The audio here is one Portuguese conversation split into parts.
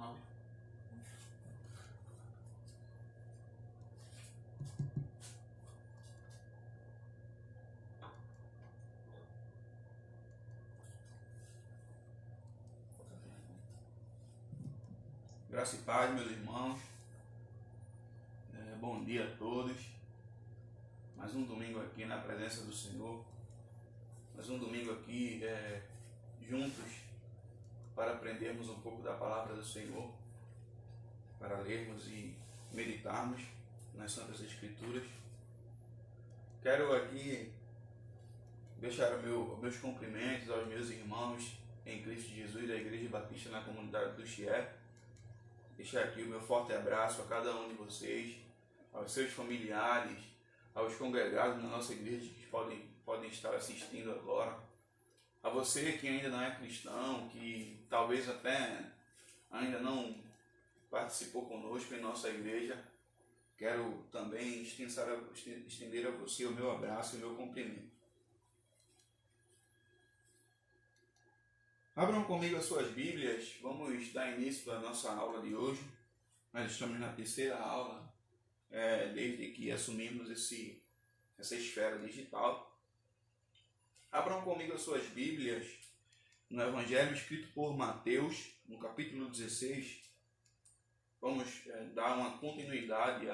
Não. Graça e paz, meus irmãos. Bom dia a todos. Mais um domingo aqui na presença do Senhor. Mais um domingo aqui juntos para aprendermos um pouco da palavra do Senhor, para lermos e meditarmos nas Santas Escrituras. Quero aqui deixar meus cumprimentos aos meus irmãos em Cristo Jesus da Igreja Batista na comunidade do Chié. Deixar aqui o meu forte abraço a cada um de vocês, aos seus familiares, aos congregados na nossa igreja que podem estar assistindo agora. A você que ainda não é cristão, que talvez até ainda não participou conosco em nossa igreja, quero também estender a você o meu abraço e o meu cumprimento. Abram comigo as suas Bíblias, vamos dar início à nossa aula de hoje. Nós estamos na terceira aula, desde que assumimos essa esfera digital. Abram comigo as suas Bíblias no Evangelho escrito por Mateus, no capítulo 16. Vamos dar uma continuidade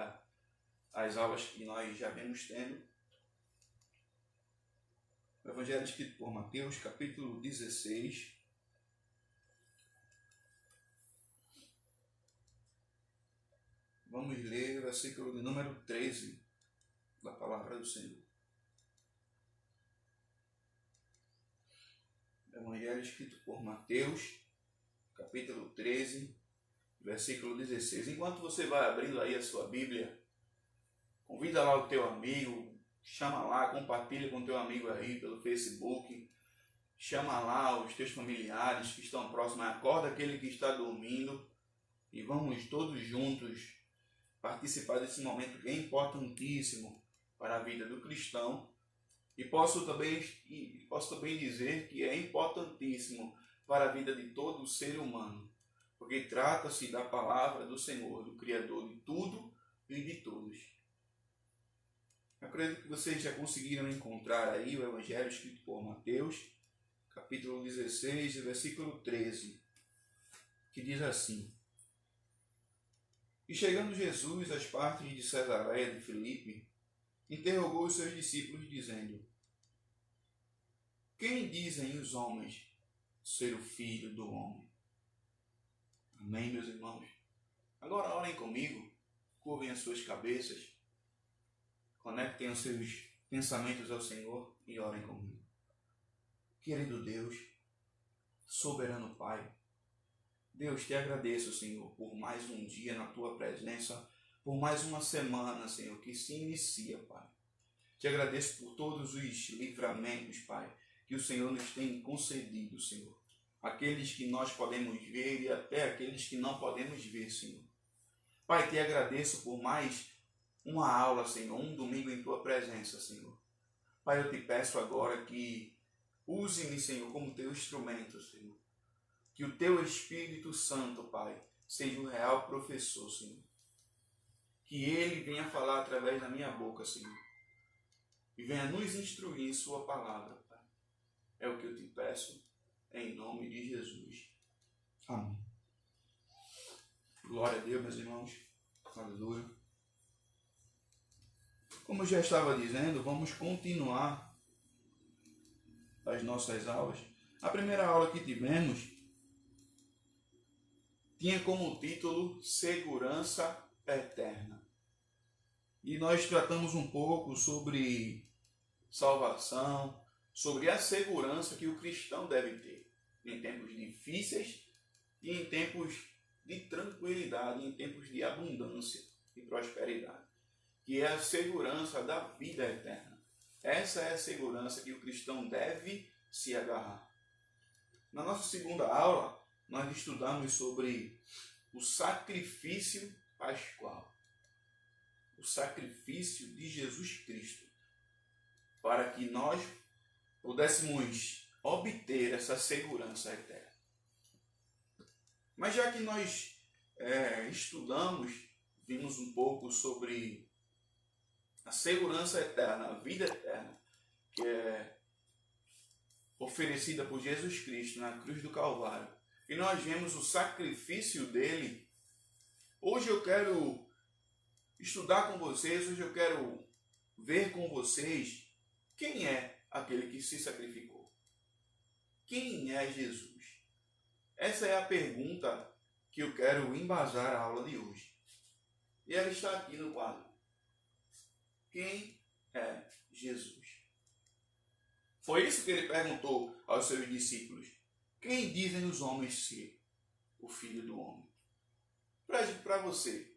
às aulas que nós já vemos tendo. O Evangelho escrito por Mateus, capítulo 16. Vamos ler o versículo de número 13 da palavra do Senhor. Evangelho escrito por Mateus, capítulo 13, versículo 16. Enquanto você vai abrindo aí a sua Bíblia, convida lá o teu amigo, chama lá, compartilha com o teu amigo aí pelo Facebook, chama lá os teus familiares que estão próximos, acorda aquele que está dormindo e vamos todos juntos participar desse momento que é importantíssimo para a vida do cristão. E posso também dizer que é importantíssimo para a vida de todo ser humano, porque trata-se da palavra do Senhor, do Criador de tudo e de todos. Eu acredito que vocês já conseguiram encontrar aí o Evangelho escrito por Mateus, capítulo 16, versículo 13, que diz assim: E chegando Jesus às partes de Cesareia de Filipe, interrogou os seus discípulos, dizendo: Quem dizem os homens ser o Filho do Homem? Amém, meus irmãos? Agora orem comigo, curvem as suas cabeças, conectem os seus pensamentos ao Senhor e orem comigo. Querido Deus, soberano Pai, Deus, te agradeço, Senhor, por mais um dia na Tua presença, por mais uma semana, Senhor, que se inicia, Pai. Te agradeço por todos os livramentos, Pai, que o Senhor nos tem concedido, Senhor. Aqueles que nós podemos ver e até aqueles que não podemos ver, Senhor. Pai, te agradeço por mais uma aula, Senhor, um domingo em Tua presença, Senhor. Pai, eu te peço agora que use-me, Senhor, como Teu instrumento, Senhor. Que o Teu Espírito Santo, Pai, seja o real professor, Senhor. Que Ele venha falar através da minha boca, Senhor. E venha nos instruir em Sua palavra, Pai. É o que eu te peço, em nome de Jesus. Amém. Glória a Deus, meus irmãos. Aleluia. Como eu já estava dizendo, vamos continuar as nossas aulas. A primeira aula que tivemos tinha como título Segurança Eterna. E nós tratamos um pouco sobre salvação, sobre a segurança que o cristão deve ter em tempos difíceis e em tempos de tranquilidade, em tempos de abundância e prosperidade, que é a segurança da vida eterna. Essa é a segurança que o cristão deve se agarrar. Na nossa segunda aula, nós estudamos sobre o sacrifício pascual. O sacrifício de Jesus Cristo. Para que nós pudéssemos obter essa segurança eterna. Mas já que nós estudamos, vimos um pouco sobre a segurança eterna, a vida eterna, que é oferecida por Jesus Cristo na cruz do Calvário. E nós vemos o sacrifício dele. Hoje eu quero estudar com vocês, hoje eu quero ver com vocês quem é aquele que se sacrificou. Quem é Jesus? Essa é a pergunta que eu quero embasar a aula de hoje. E ela está aqui no quadro. Quem é Jesus? Foi isso que ele perguntou aos seus discípulos. Quem dizem os homens ser o Filho do Homem? Para você,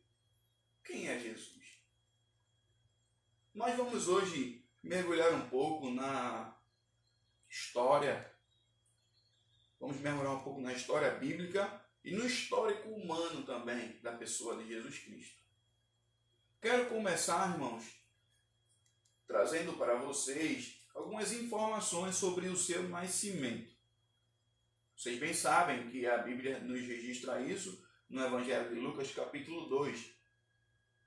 quem é Jesus? Nós vamos hoje mergulhar um pouco na história. Vamos mergulhar um pouco na história bíblica e no histórico humano também da pessoa de Jesus Cristo. Quero começar, irmãos, trazendo para vocês algumas informações sobre o seu nascimento. Vocês bem sabem que a Bíblia nos registra isso no Evangelho de Lucas, capítulo 2.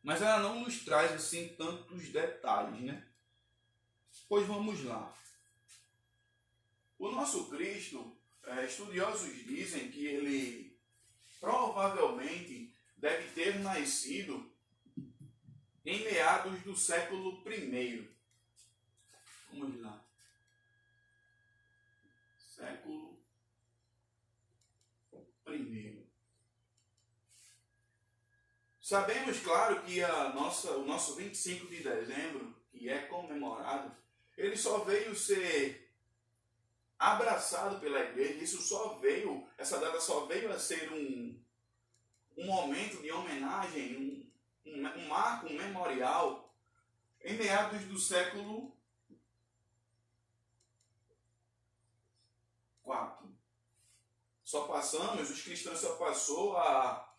Mas ela não nos traz assim tantos detalhes, né? Pois vamos lá. O nosso Cristo, estudiosos dizem que ele provavelmente deve ter nascido em meados do século I. Vamos lá. Século I. Sabemos, claro, que o nosso 25 de dezembro, que é comemorado, ele só veio ser abraçado pela igreja, essa data só veio a ser um momento de homenagem, um marco, um memorial, em meados do século IV. Os cristãos só passou a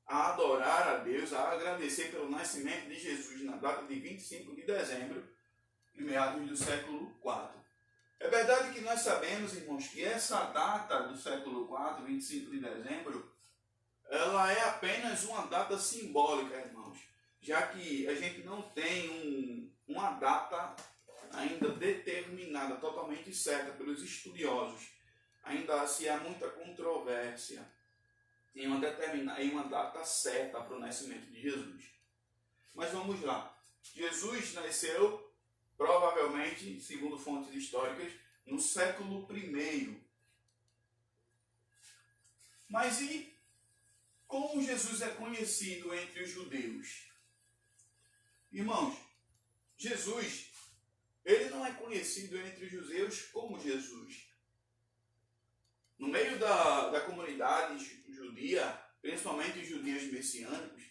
adorar a Deus, a agradecer pelo nascimento de Jesus na data de 25 de dezembro, em meados do século IV. É verdade que nós sabemos, irmãos, que essa data do século IV, 25 de dezembro, ela é apenas uma data simbólica, irmãos, já que a gente não tem uma data ainda determinada, totalmente certa pelos estudiosos. Ainda se há muita controvérsia em uma data certa para o nascimento de Jesus. Mas vamos lá. Jesus nasceu, provavelmente, segundo fontes históricas, no século I. Mas e como Jesus é conhecido entre os judeus? Irmãos, Jesus, ele não é conhecido entre os judeus como Jesus. No meio da comunidade judia, principalmente os judeus messiânicos,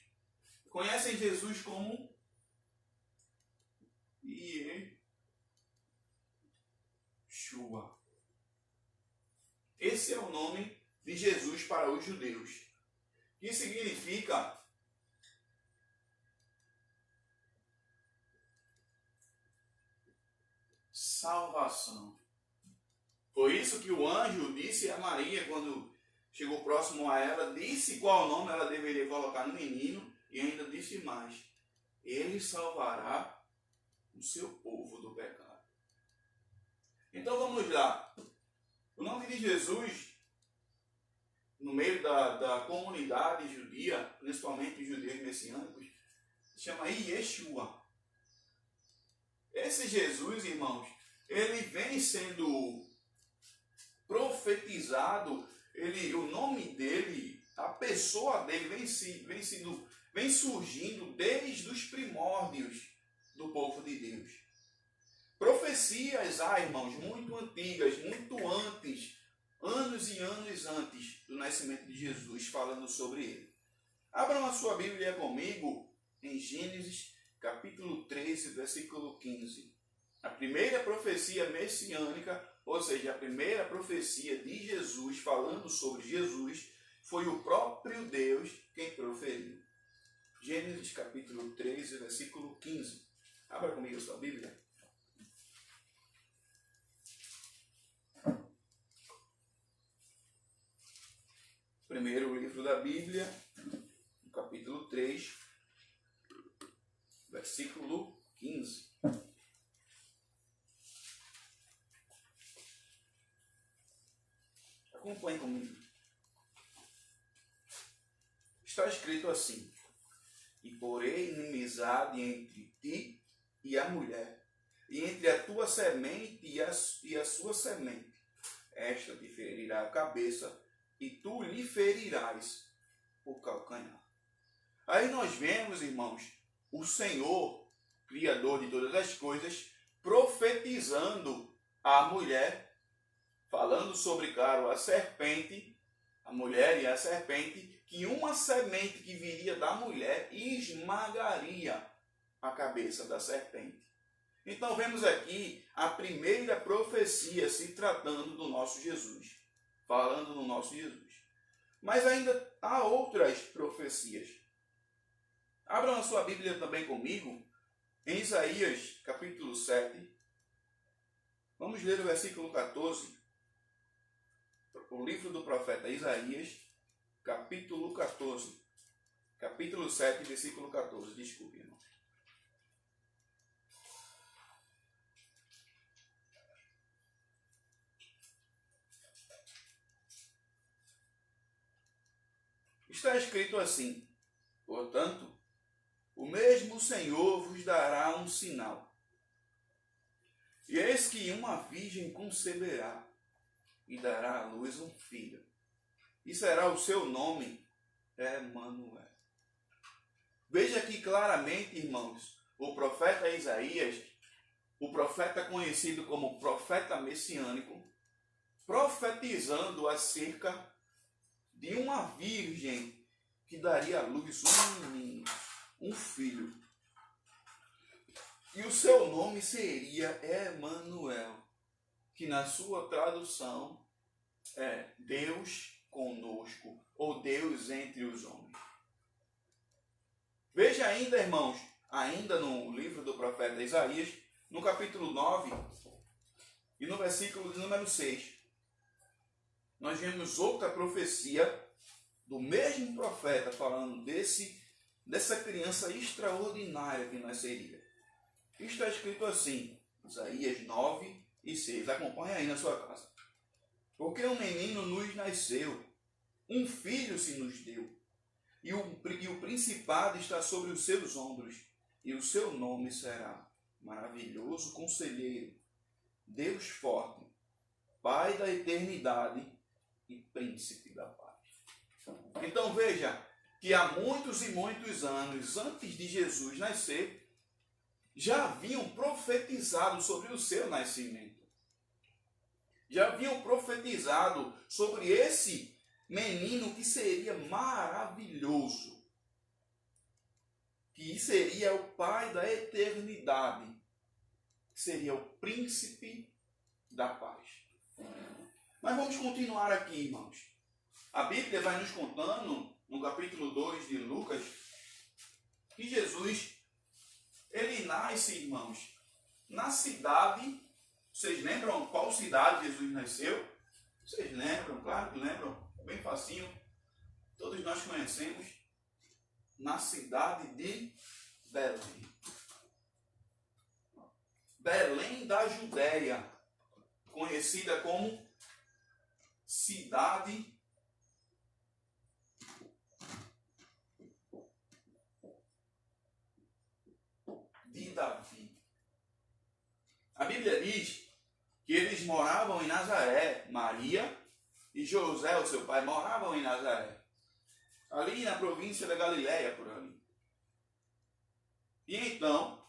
conhecem Jesus como Yeshua. Esse é o nome de Jesus para os judeus, que significa salvação. Foi isso que o anjo disse a Maria quando chegou próximo a ela, disse qual nome ela deveria colocar no menino e ainda disse mais: ele salvará o seu povo do pecado. Então vamos lá. O nome de Jesus, no meio da comunidade judia, principalmente os judeus messiânicos, se chama Yeshua. Esse Jesus, irmãos, ele vem sendo profetizado, o nome dele, a pessoa dele vem surgindo desde os primórdios do povo de Deus. Profecias há, irmãos, muito antigas, muito antes, anos e anos antes do nascimento de Jesus, falando sobre ele. Abram a sua Bíblia comigo em Gênesis, capítulo 13, versículo 15. A primeira profecia messiânica, ou seja, a primeira profecia de Jesus, falando sobre Jesus, foi o próprio Deus quem proferiu. Gênesis capítulo 13, versículo 15. Abra comigo a sua Bíblia. Primeiro livro da Bíblia, 3, versículo 15. Acompanhe comigo. Está escrito assim: e porei inimizade entre ti e a mulher, e entre a tua semente e a sua semente. Esta te ferirá a cabeça, e tu lhe ferirás o calcanhar. Aí nós vemos, irmãos, o Senhor, Criador de todas as coisas, profetizando a mulher, falando sobre, claro, a serpente, a mulher e a serpente, que uma semente que viria da mulher esmagaria a cabeça da serpente. Então vemos aqui a primeira profecia se tratando do nosso Jesus, falando no nosso Jesus. Mas ainda há outras profecias. Abram a sua Bíblia também comigo, em Isaías capítulo 7. Vamos ler o versículo 14. O livro do profeta Isaías, capítulo 14. Capítulo 7, versículo 14. Desculpe, irmão. Está escrito assim: portanto, o mesmo Senhor vos dará um sinal. E eis que uma virgem conceberá e dará à luz um filho. E será o seu nome Emanuel. Veja aqui claramente, irmãos, o profeta Isaías, o profeta conhecido como profeta messiânico, profetizando acerca de uma virgem que daria à luz um menino, um filho. E o seu nome seria Emanuel, que na sua tradução é Deus conosco, ou Deus entre os homens. Veja ainda, irmãos, ainda no livro do profeta Isaías, no capítulo 9 e no versículo de número 6, nós vemos outra profecia do mesmo profeta falando dessa criança extraordinária que nasceria. Está escrito assim, Isaías 9 e 6. Acompanhe aí na sua casa. Porque um menino nos nasceu, um filho se nos deu, e o principado está sobre os seus ombros, e o seu nome será Maravilhoso Conselheiro, Deus Forte, Pai da Eternidade e Príncipe da Paz. Então veja que há muitos e muitos anos antes de Jesus nascer, já haviam profetizado sobre o seu nascimento. Já haviam profetizado sobre esse menino que seria maravilhoso, que seria o Pai da eternidade, que seria o Príncipe da Paz. Mas vamos continuar aqui, irmãos. A Bíblia vai nos contando, no capítulo 2 de Lucas, que Jesus, ele nasce, irmãos, na cidade. Vocês lembram qual cidade Jesus nasceu? Vocês lembram? Claro que lembram. Bem facinho. Todos nós conhecemos. Na cidade de Belém. Belém da Judéia. Conhecida como cidade de Davi. A Bíblia diz que eles moravam em Nazaré. Maria e José, o seu pai, moravam em Nazaré. Ali na província da Galileia, por ali. E então,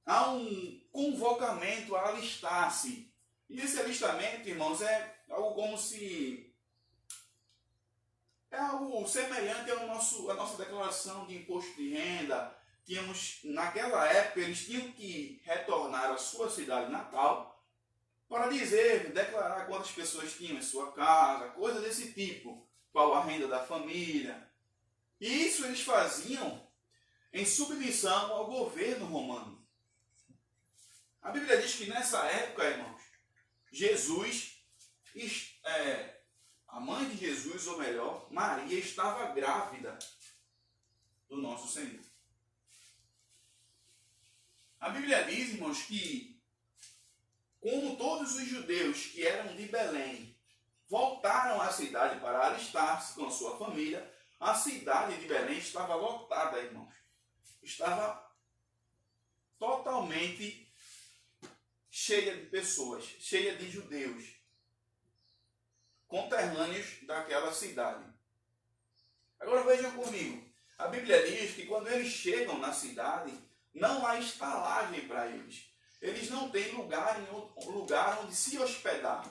há um convocamento a alistar-se. E esse alistamento, irmãos, é algo como se... é algo semelhante à nossa declaração de imposto de renda. Naquela época, eles tinham que retornar à sua cidade natal para declarar quantas pessoas tinham em sua casa, coisa desse tipo, qual a renda da família. E isso eles faziam em submissão ao governo romano. A Bíblia diz que nessa época, irmãos, a mãe de Jesus, ou melhor, Maria, estava grávida do nosso Senhor. A Bíblia diz, irmãos, que como todos os judeus que eram de Belém voltaram à cidade para alistar-se com a sua família, a cidade de Belém estava lotada, irmãos. Estava totalmente cheia de pessoas, cheia de judeus, conterrâneos daquela cidade. Agora vejam comigo, a Bíblia diz que quando eles chegam na cidade, não há estalagem para eles. Eles não têm lugar onde se hospedar.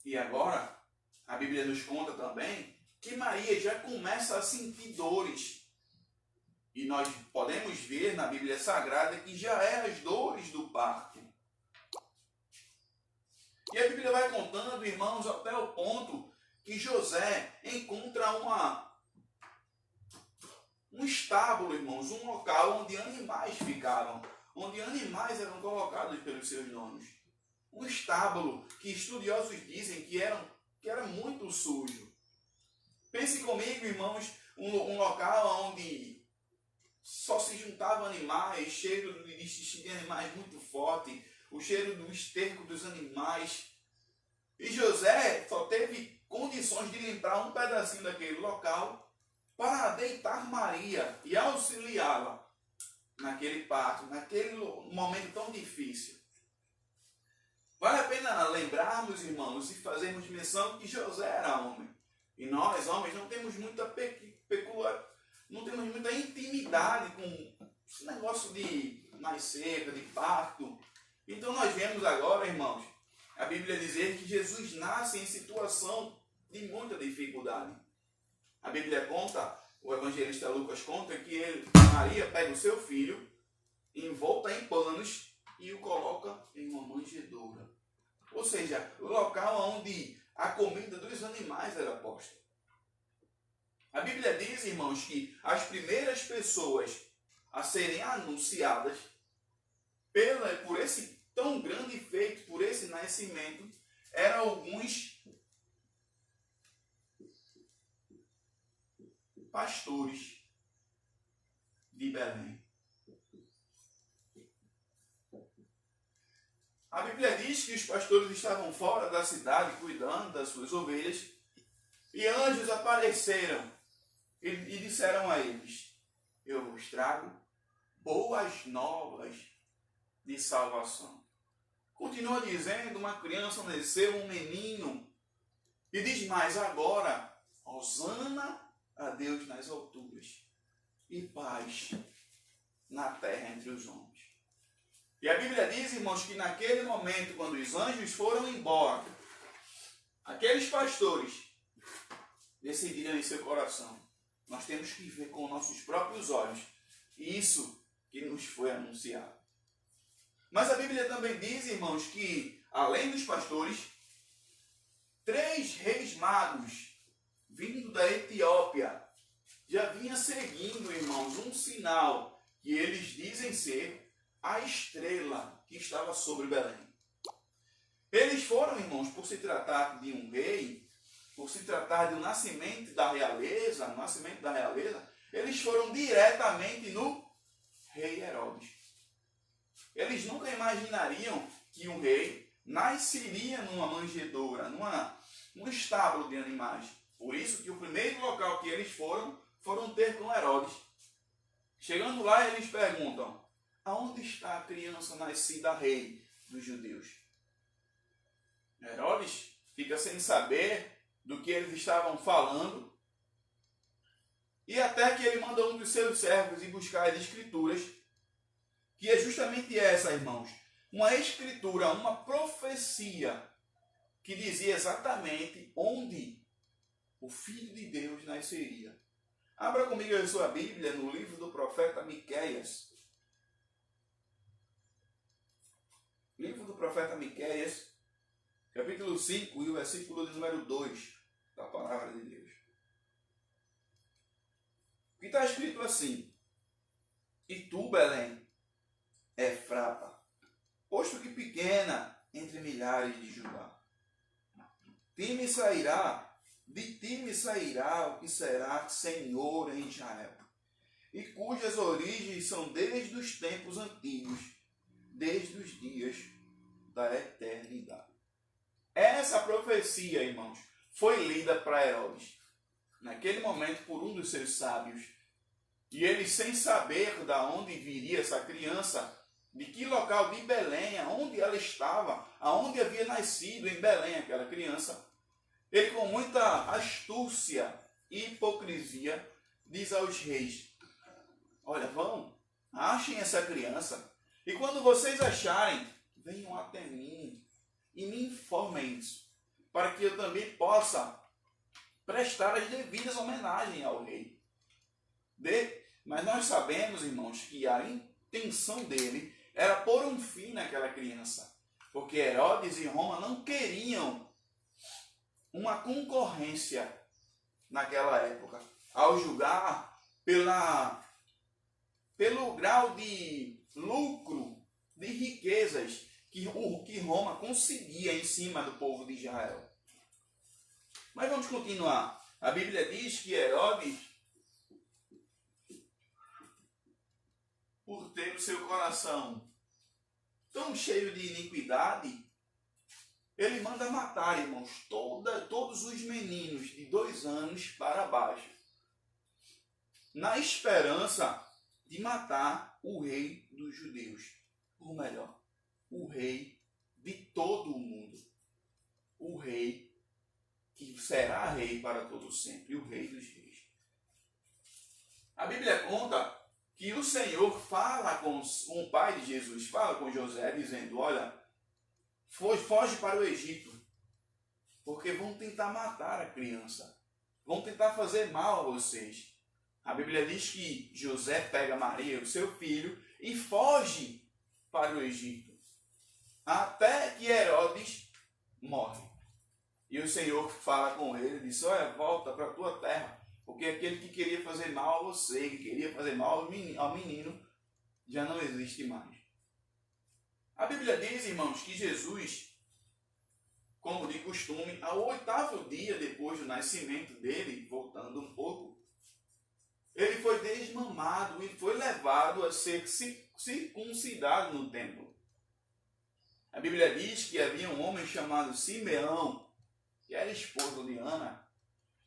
E agora, a Bíblia nos conta também que Maria já começa a sentir dores. E nós podemos ver na Bíblia Sagrada que já é as dores do parto. E a Bíblia vai contando, irmãos, até o ponto que José encontra um estábulo, irmãos, um local onde animais ficavam, onde animais eram colocados pelos seus donos. Um estábulo que estudiosos dizem que era muito sujo. Pense comigo, irmãos, um local onde só se juntavam animais, cheiro de xixi de animais muito forte, o cheiro do esterco dos animais. E José só teve condições de limpar um pedacinho daquele local para deitar Maria e auxiliá-la naquele parto, naquele momento tão difícil. Vale a pena lembrarmos, irmãos, e fazermos menção que José era homem. E nós, homens, não temos muita não temos muita intimidade com esse negócio de nascer, de parto. Então nós vemos agora, irmãos, a Bíblia dizer que Jesus nasce em situação de muita dificuldade. A Bíblia conta, o evangelista Lucas conta que Maria pega o seu filho, envolta em panos e o coloca em uma manjedoura. Ou seja, o local onde a comida dos animais era posta. A Bíblia diz, irmãos, que as primeiras pessoas a serem anunciadas por esse tão grande feito, por esse nascimento, eram alguns pastores de Belém. A Bíblia diz que os pastores estavam fora da cidade cuidando das suas ovelhas e anjos apareceram e disseram a eles: eu vos trago boas novas de salvação. Continua dizendo, uma criança nasceu, um menino. E diz mais agora: hosana a Deus nas alturas e paz na terra entre os homens. E a Bíblia diz, irmãos, que naquele momento, quando os anjos foram embora, aqueles pastores decidiram em seu coração: nós temos que ver com nossos próprios olhos isso que nos foi anunciado. Mas a Bíblia também diz, irmãos, que além dos pastores, 3 reis magos vindo da Etiópia já vinha seguindo, irmãos, um sinal que eles dizem ser a estrela que estava sobre Belém. Eles foram, irmãos, por se tratar de um rei, por se tratar do nascimento da realeza, eles foram diretamente no rei Herodes. Eles nunca imaginariam que um rei nasceria numa manjedoura, num estábulo de animais. Por isso que o primeiro local que eles foram ter com Herodes. Chegando lá, eles perguntam: aonde está a criança nascida rei dos judeus? Herodes fica sem saber do que eles estavam falando, e até que ele manda um dos seus servos ir buscar as escrituras, que é justamente essa, irmãos, uma escritura, uma profecia que dizia exatamente onde o Filho de Deus nasceria. Abra comigo a sua Bíblia no livro do profeta Miqueias. Livro do profeta Miqueias, capítulo 5 e o versículo de número 2 da palavra de Deus. Que está escrito assim: e tu, Belém, Efrata, posto que pequena entre milhares de Judá, de ti me sairá o que será Senhor em Israel, e cujas origens são desde os tempos antigos, desde os dias da eternidade. Essa profecia, irmãos, foi lida para Herodes, naquele momento, por um dos seus sábios. E ele, sem saber de onde viria essa criança, de que local de Belém, onde ela estava, aonde havia nascido em Belém aquela criança, ele, com muita astúcia e hipocrisia, diz aos reis: olha, vão, achem essa criança, e quando vocês acharem, venham até mim e me informem isso, para que eu também possa prestar as devidas homenagens ao rei. Mas nós sabemos, irmãos, que a intenção dele era pôr um fim naquela criança, porque Herodes e Roma não queriam uma concorrência naquela época, ao julgar pelo grau de lucro, de riquezas que Roma conseguia em cima do povo de Israel. Mas vamos continuar. A Bíblia diz que Herodes, por ter o seu coração tão cheio de iniquidade, ele manda matar, irmãos, todos os meninos de 2 anos para baixo, na esperança de matar o rei dos judeus, ou melhor, o rei de todo o mundo, o rei que será rei para todo sempre, o rei dos reis. A Bíblia conta que o Senhor fala com o pai de Jesus, fala com José, dizendo: olha, foge para o Egito, porque vão tentar matar a criança, vão tentar fazer mal a vocês. A Bíblia diz que José pega Maria, o seu filho, e foge para o Egito, até que Herodes morre. E o Senhor fala com ele, diz: olha, volta para a tua terra, porque aquele que queria fazer mal a você, que queria fazer mal ao menino, já não existe mais. A Bíblia diz, irmãos, que Jesus, como de costume, ao 8º dia depois do nascimento dele, voltando um pouco, ele foi desmamado e foi levado a ser circuncidado no templo. A Bíblia diz que havia um homem chamado Simeão, que era esposo de Ana,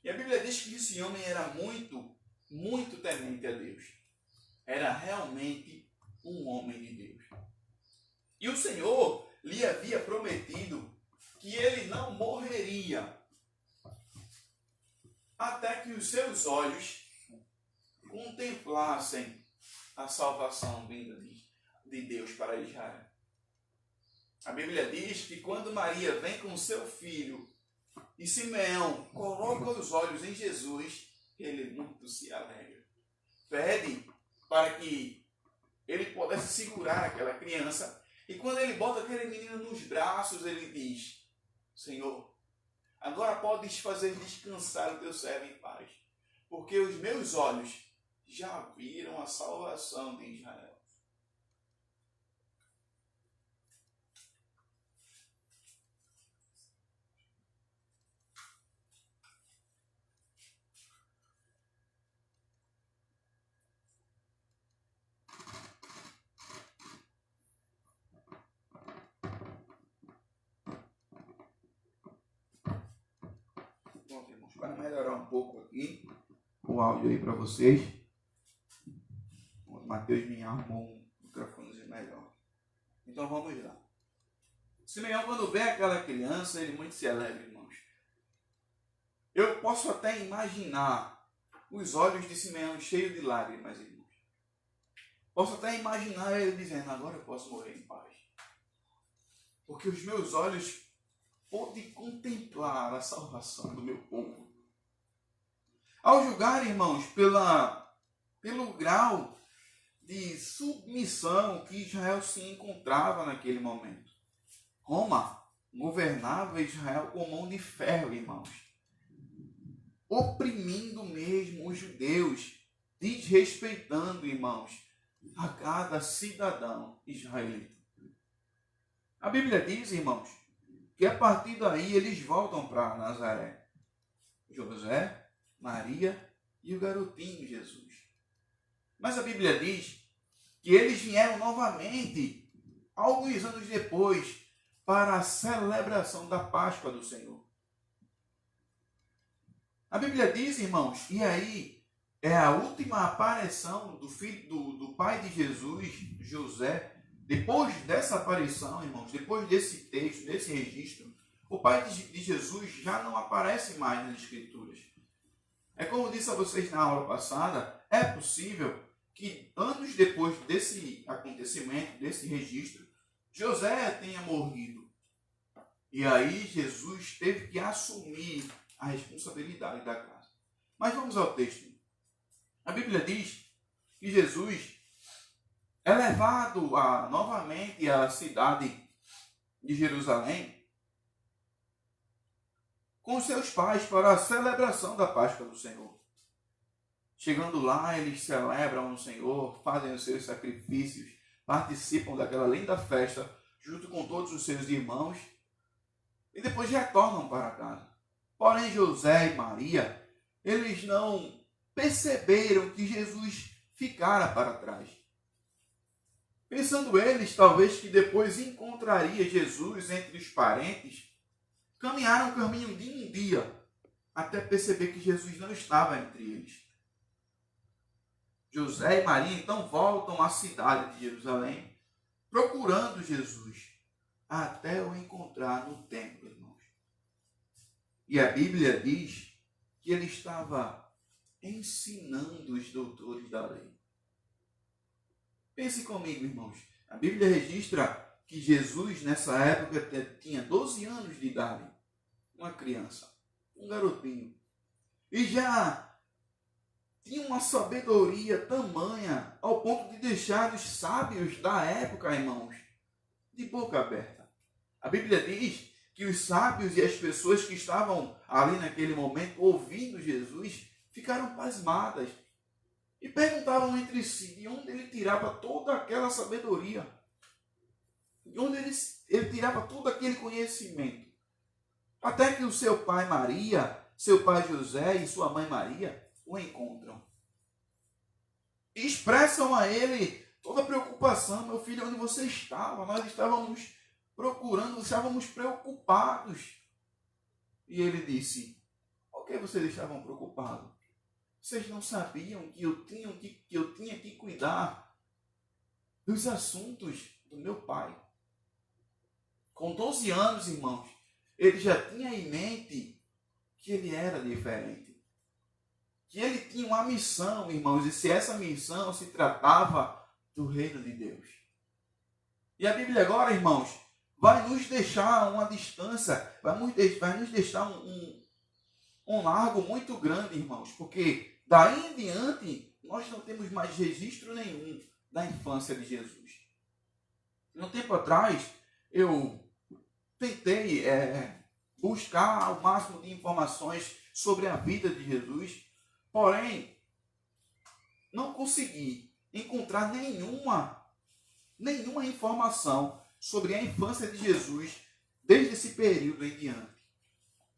e a Bíblia diz que esse homem era muito, muito temente a Deus. Era realmente um homem de Deus. E o Senhor lhe havia prometido que ele não morreria até que os seus olhos contemplassem a salvação vinda de Deus para Israel. A Bíblia diz que quando Maria vem com seu filho e Simeão coloca os olhos em Jesus, ele muito se alegra. Pede para que ele pudesse segurar aquela criança. E quando ele bota aquele menino nos braços, ele diz: Senhor, agora podes fazer descansar o teu servo em paz, porque os meus olhos já viram a salvação de Israel. Pronto, irmãos, para melhorar um pouco aqui o áudio aí para vocês, o Mateus me arrumou um microfonezinho melhor. Então vamos lá. Simeão, quando vê aquela criança, ele muito se alegra, irmãos. Eu posso até imaginar os olhos de Simeão cheios de lágrimas, irmãos. Posso até imaginar ele dizendo: agora eu posso morrer em paz, porque os meus olhos podem contemplar a salvação do meu povo. Ao julgar, irmãos, pelo grau de submissão que Israel se encontrava naquele momento, Roma governava Israel com mão de ferro, irmãos, oprimindo mesmo os judeus, desrespeitando, irmãos, a cada cidadão israelita. A Bíblia diz, irmãos, que a partir daí eles voltam para Nazaré. José, Maria e o garotinho Jesus. Mas a Bíblia diz que eles vieram novamente, alguns anos depois, para a celebração da Páscoa do Senhor. A Bíblia diz, irmãos, e aí é a última aparição do filho do pai de Jesus, José. Depois dessa aparição, irmãos, depois desse texto, desse registro, o pai de Jesus já não aparece mais nas Escrituras. É como eu disse a vocês na aula passada, é possível que anos depois desse acontecimento, desse registro, José tenha morrido. E aí Jesus teve que assumir a responsabilidade da casa. Mas vamos ao texto. A Bíblia diz que Jesus é levado novamente à cidade de Jerusalém com seus pais para a celebração da Páscoa do Senhor. Chegando lá, eles celebram o Senhor, fazem os seus sacrifícios, participam daquela linda festa junto com todos os seus irmãos e depois retornam para casa. Porém, José e Maria, eles não perceberam que Jesus ficara para trás. Pensando eles, talvez, que depois encontraria Jesus entre os parentes, caminharam o caminho de um dia, até perceber que Jesus não estava entre eles. José e Maria, então, voltam à cidade de Jerusalém, procurando Jesus, até o encontrar no templo, irmãos. E a Bíblia diz que ele estava ensinando os doutores da lei. Pense comigo, irmãos. A Bíblia registra que Jesus, nessa época, tinha 12 anos de idade. Uma criança, um garotinho. E já tinha uma sabedoria tamanha ao ponto de deixar os sábios da época, irmãos, de boca aberta. A Bíblia diz que os sábios e as pessoas que estavam ali naquele momento ouvindo Jesus ficaram pasmadas e perguntavam entre si de onde ele tirava toda aquela sabedoria, de onde ele tirava todo aquele conhecimento. Até que o seu pai Maria, seu pai José e sua mãe Maria o encontram. E expressam a ele toda a preocupação. Meu filho, onde você estava? Nós estávamos procurando, estávamos preocupados. E ele disse, por que vocês estavam preocupados? Vocês não sabiam que eu tinha que cuidar dos assuntos do meu pai. Com 12 anos, irmãos, ele já tinha em mente que ele era diferente. Que ele tinha uma missão, irmãos, e se essa missão se tratava do reino de Deus. E a Bíblia agora, irmãos, vai nos deixar uma distância, vai nos deixar um largo muito grande, irmãos, porque daí em diante nós não temos mais registro nenhum da infância de Jesus. Um tempo atrás, eu tentei buscar o máximo de informações sobre a vida de Jesus, porém, não consegui encontrar nenhuma informação sobre a infância de Jesus desde esse período em diante.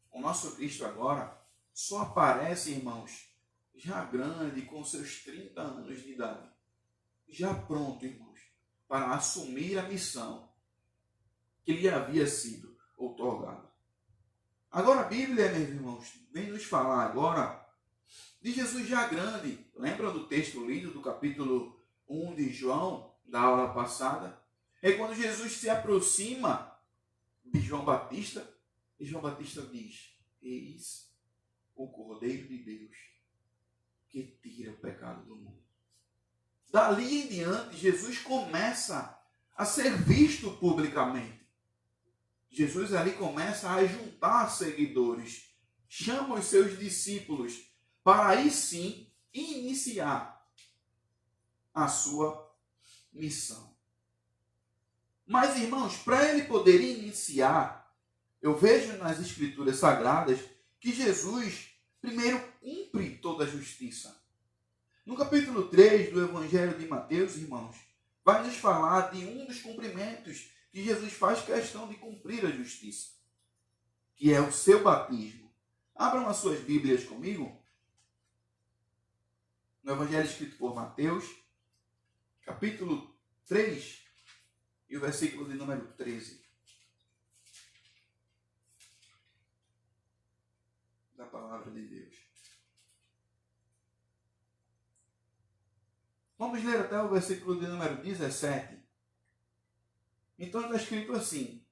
O nosso Cristo agora só aparece, irmãos, já grande, com seus 30 anos de idade. Já pronto, irmãos, para assumir a missão que lhe havia sido outorgada. Agora a Bíblia, meus irmãos, vem nos falar agora de Jesus já grande. Lembra do texto lido do capítulo 1 de João, da aula passada? É quando Jesus se aproxima de João Batista, e João Batista diz, eis o Cordeiro de Deus que tira o pecado do mundo. Dali em diante, Jesus começa a ser visto publicamente. Jesus ali começa a juntar seguidores, chama os seus discípulos para aí sim iniciar a sua missão. Mas, irmãos, para ele poder iniciar, eu vejo nas Escrituras Sagradas que Jesus primeiro cumpre toda a justiça. No capítulo 3 do Evangelho de Mateus, irmãos, vai nos falar de um dos cumprimentos que Jesus faz questão de cumprir a justiça, que é o seu batismo. Abram as suas Bíblias comigo. no Evangelho escrito por Mateus, capítulo 3, e o versículo de número 13. Da palavra de Deus. Vamos ler até o versículo de número 17. Então está escrito assim: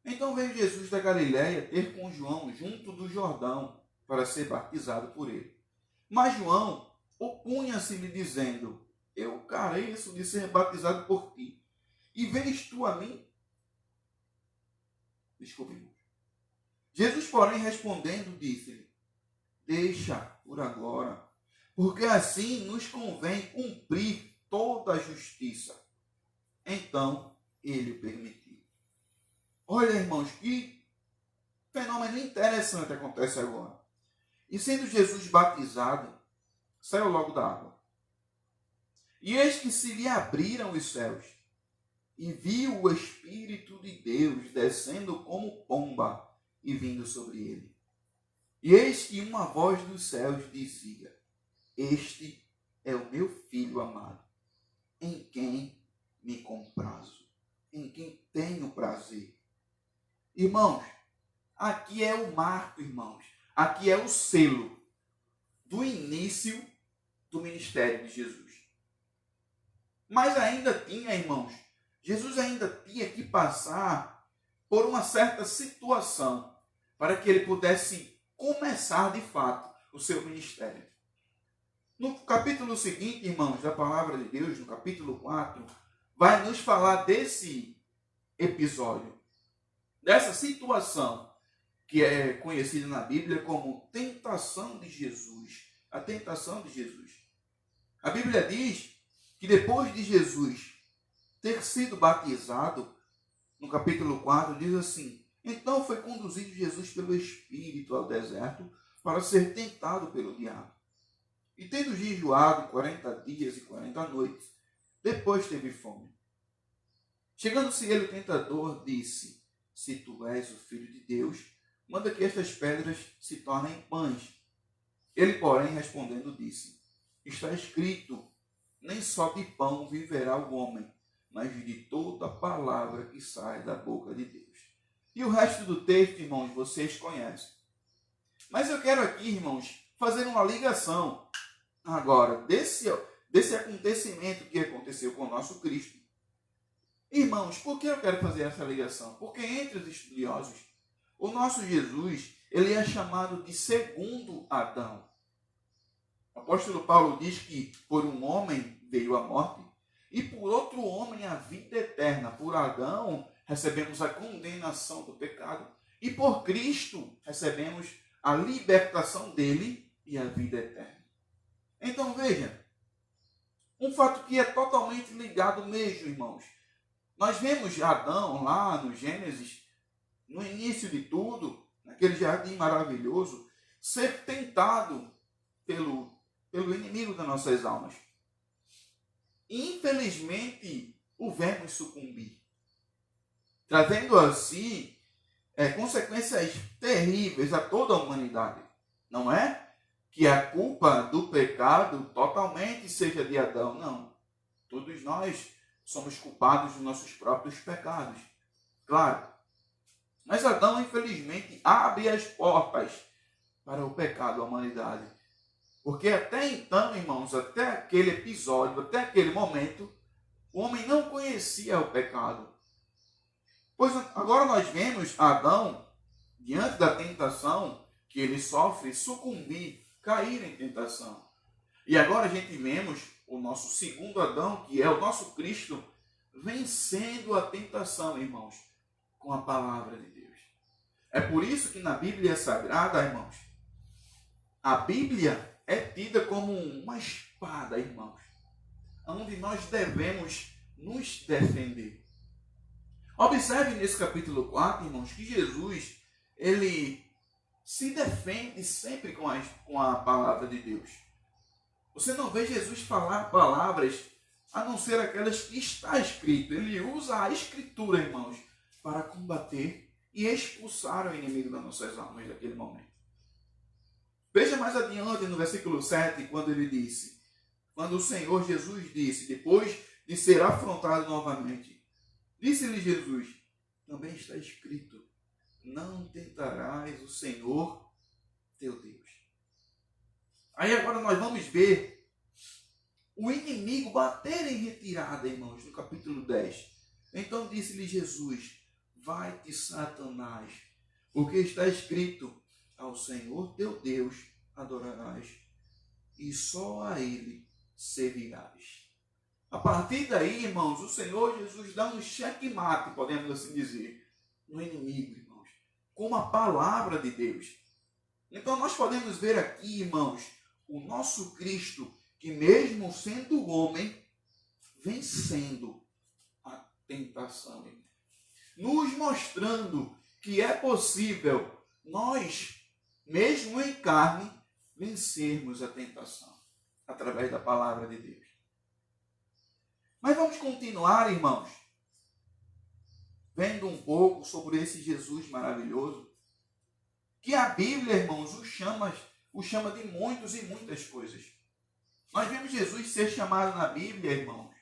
Então veio Jesus da Galiléia ter com João junto do Jordão para ser batizado por ele. Mas João opunha-se-lhe dizendo: Eu careço de ser batizado por ti, e vens tu a mim? Desculpe. Jesus, porém, respondendo, disse-lhe: Deixa por agora, porque assim nos convém cumprir toda a justiça. Então ele o permitiu. Olha, irmãos, que fenômeno interessante acontece agora. E sendo Jesus batizado, saiu logo da água. E eis que se lhe abriram os céus, e viu o Espírito de Deus descendo como pomba e vindo sobre ele. E eis que uma voz dos céus dizia: Este é o meu Filho amado, em quem me comprazo, em quem tenho prazer. Irmãos, aqui é o marco, irmãos. Aqui é o selo do início do ministério de Jesus. Mas ainda tinha, irmãos, Jesus ainda tinha que passar por uma certa situação para que ele pudesse começar de fato o seu ministério. No capítulo seguinte, irmãos, da palavra de Deus, no capítulo 4, vai nos falar desse episódio, dessa situação que é conhecida na Bíblia como tentação de Jesus. A tentação de Jesus. A Bíblia diz que depois de Jesus ter sido batizado, no capítulo 4, diz assim: Então foi conduzido Jesus pelo Espírito ao deserto para ser tentado pelo diabo. E tendo jejuado 40 dias e 40 noites, depois teve fome. Chegando-se ele, o tentador, disse: Se tu és o Filho de Deus, manda que estas pedras se tornem pães. Ele, porém, respondendo, disse: Está escrito, nem só de pão viverá o homem, mas de toda palavra que sai da boca de Deus. E o resto do texto, irmãos, vocês conhecem. Mas eu quero aqui, irmãos, fazer uma ligação agora desse acontecimento que aconteceu com o nosso Cristo. Irmãos, por que eu quero fazer essa ligação? Porque entre os estudiosos, o nosso Jesus, ele é chamado de segundo Adão. O apóstolo Paulo diz que por um homem veio a morte e por outro homem a vida eterna. Por Adão recebemos a condenação do pecado e por Cristo recebemos a libertação dele e a vida eterna. Então veja, um fato que é totalmente ligado mesmo, irmãos. Nós vemos Adão lá no Gênesis, no início de tudo, naquele jardim maravilhoso, ser tentado pelo inimigo das nossas almas. Infelizmente, o vemos sucumbir, trazendo assim consequências terríveis a toda a humanidade. Não é que a culpa do pecado totalmente seja de Adão, não. Todos nós somos culpados dos nossos próprios pecados, claro. Mas Adão, infelizmente, abre as portas para o pecado da humanidade. Porque até então, irmãos, até aquele episódio, até aquele momento, o homem não conhecia o pecado. Pois agora nós vemos Adão, diante da tentação que ele sofre, sucumbir, cair em tentação. E agora a gente vemos o nosso segundo Adão, que é o nosso Cristo, vencendo a tentação, irmãos, com a palavra de Deus. É por isso que na Bíblia Sagrada, irmãos, a Bíblia é tida como uma espada, irmãos, onde nós devemos nos defender. Observe nesse capítulo 4, irmãos, que Jesus, ele se defende sempre com a palavra de Deus. Você não vê Jesus falar palavras a não ser aquelas que está escrito. Ele usa a escritura, irmãos, para combater e expulsar o inimigo das nossas almas naquele momento. Veja mais adiante no versículo 7, quando ele disse: quando o Senhor Jesus disse, depois de ser afrontado novamente, disse-lhe Jesus, também está escrito, não tentarás o Senhor teu Deus. Aí agora nós vamos ver o inimigo bater em retirada, irmãos, no capítulo 10. Então disse-lhe Jesus, vai-te, Satanás, porque está escrito, ao Senhor teu Deus adorarás, e só a Ele servirás. A partir daí, irmãos, o Senhor Jesus dá um checkmate, podemos assim dizer, no inimigo, irmãos, com a palavra de Deus. Então nós podemos ver aqui, irmãos, o nosso Cristo, que mesmo sendo homem, vencendo a tentação, irmãos, nos mostrando que é possível nós, mesmo em carne, vencermos a tentação através da palavra de Deus. Mas vamos continuar, irmãos, vendo um pouco sobre esse Jesus maravilhoso, que a Bíblia, irmãos, o chama de muitos e muitas coisas. Nós vemos Jesus ser chamado na Bíblia, irmãos,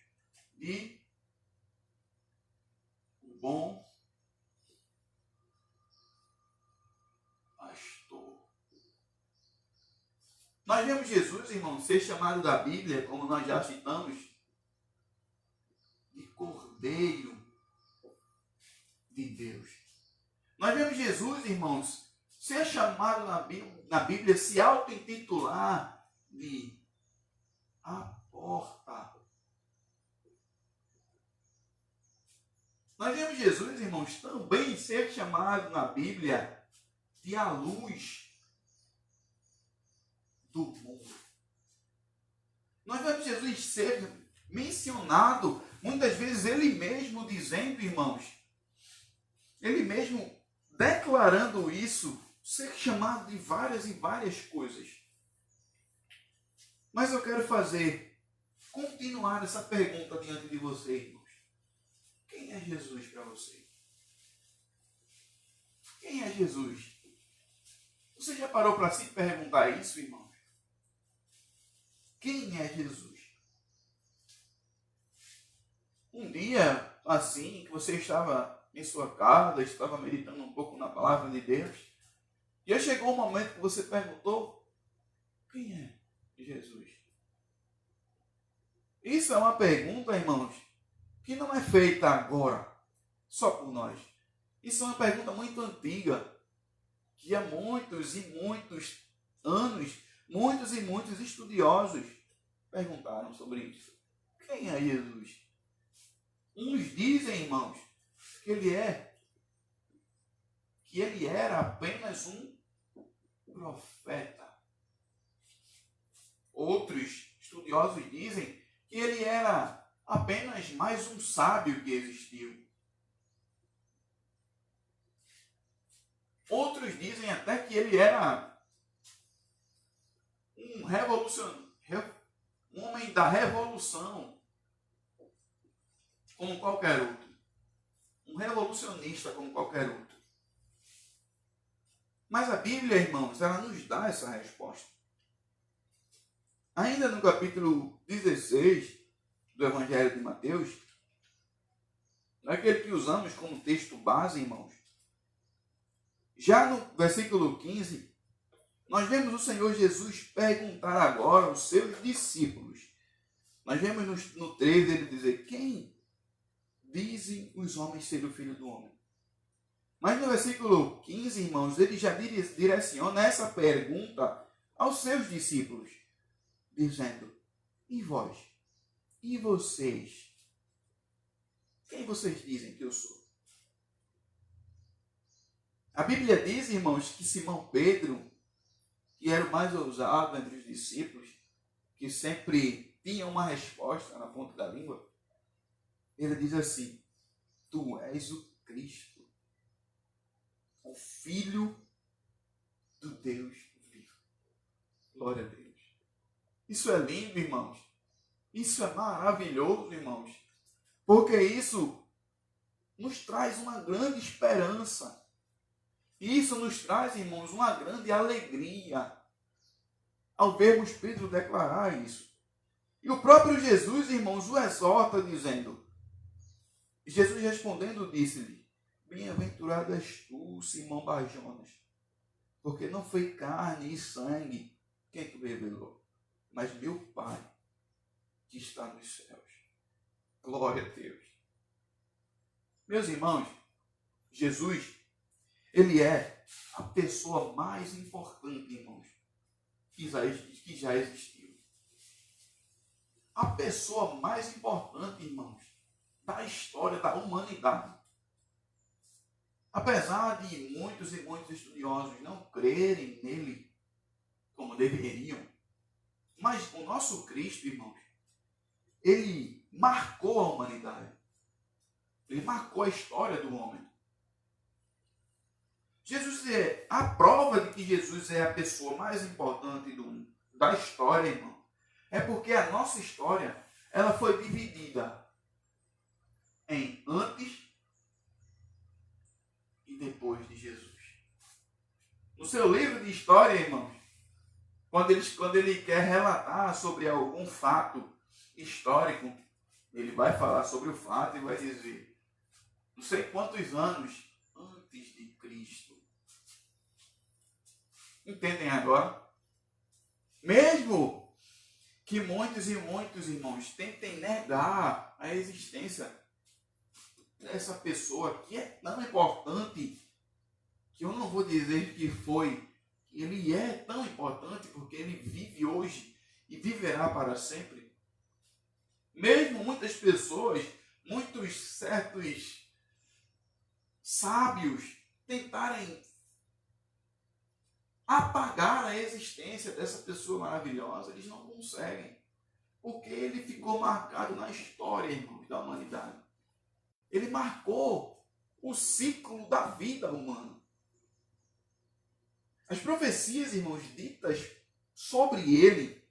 de o bom pastor. Nós vemos Jesus, irmãos, ser chamado da Bíblia, como nós já citamos, de Cordeiro de Deus. Nós vemos Jesus, irmãos, ser chamado na Bíblia, se auto-intitular de a porta. Nós vemos Jesus, irmãos, também ser chamado na Bíblia de a luz do mundo. Nós vemos Jesus ser mencionado, muitas vezes ele mesmo dizendo, irmãos, ele mesmo declarando isso, ser chamado de várias e várias coisas. Mas eu quero continuar essa pergunta diante de você, irmãos. Quem é Jesus para você? Quem é Jesus? Você já parou para se perguntar isso, irmãos? Quem é Jesus? Um dia, assim, que você estava em sua casa, estava meditando um pouco na palavra de Deus, já chegou o momento que você perguntou, quem é Jesus? Isso é uma pergunta, irmãos, que não é feita agora, só por nós. Isso é uma pergunta muito antiga, que há muitos e muitos anos, muitos e muitos estudiosos perguntaram sobre isso. Quem é Jesus? Uns dizem, irmãos, que ele era apenas um profeta. Outros estudiosos dizem que ele era apenas mais um sábio que existiu. Outros dizem até que ele era um homem da revolução, como qualquer outro. Um revolucionista como qualquer outro. Mas a Bíblia, irmãos, ela nos dá essa resposta. Ainda no capítulo 16 do Evangelho de Mateus, naquele que usamos como texto base, irmãos, já no versículo 15, nós vemos o Senhor Jesus perguntar agora aos seus discípulos. Nós vemos no 13 ele dizer, quem dizem os homens ser o Filho do Homem? Mas no versículo 15, irmãos, ele já direciona essa pergunta aos seus discípulos, dizendo, e vós? E vocês? Quem vocês dizem que eu sou? A Bíblia diz, irmãos, que Simão Pedro, que era o mais ousado entre os discípulos, que sempre tinha uma resposta na ponta da língua, ele diz assim, tu és o Cristo, o Filho do Deus vivo. Glória a Deus. Isso é lindo, irmãos. Isso é maravilhoso, irmãos. Porque isso nos traz uma grande esperança. Isso nos traz, irmãos, uma grande alegria ao vermos Pedro declarar isso. E o próprio Jesus, irmãos, o exorta dizendo, Jesus respondendo disse-lhe, bem-aventurado és tu, Simão Barjonas, porque não foi carne e sangue quem te revelou, mas meu Pai que está nos céus. Glória a Deus. Meus irmãos, Jesus, ele é a pessoa mais importante, irmãos, que já existiu. A pessoa mais importante, irmãos, da história da humanidade. Apesar de muitos e muitos estudiosos não crerem nele como deveriam, mas o nosso Cristo, irmãos, ele marcou a humanidade. Ele marcou a história do homem. Jesus é a prova de que Jesus é a pessoa mais importante da história, irmão. É porque a nossa história, ela foi dividida em antes e depois de Jesus. No seu livro de história, irmãos, quando ele quer relatar sobre algum fato histórico, ele vai falar sobre o fato e vai dizer, não sei quantos anos antes de Cristo. Entendem agora? Mesmo que muitos e muitos irmãos tentem negar a existência dessa pessoa que é tão importante, que eu não vou dizer que foi, que ele é tão importante porque ele vive hoje e viverá para sempre. Mesmo muitas pessoas, muitos certos sábios tentarem apagar a existência dessa pessoa maravilhosa, eles não conseguem. Porque ele ficou marcado na história, irmãos, da humanidade. Ele marcou o ciclo da vida humana. As profecias, irmãos, ditas sobre ele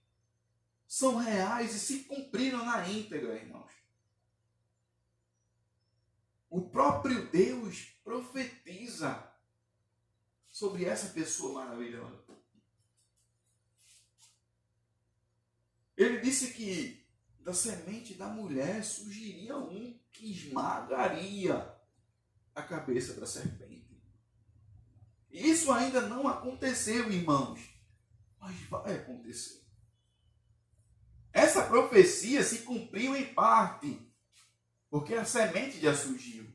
são reais e se cumpriram na íntegra, irmãos. O próprio Deus profetiza sobre essa pessoa maravilhosa. Ele disse que da semente da mulher surgiria um que esmagaria a cabeça da serpente. E isso ainda não aconteceu, irmãos, mas vai acontecer. Essa profecia se cumpriu em parte, porque a semente já surgiu.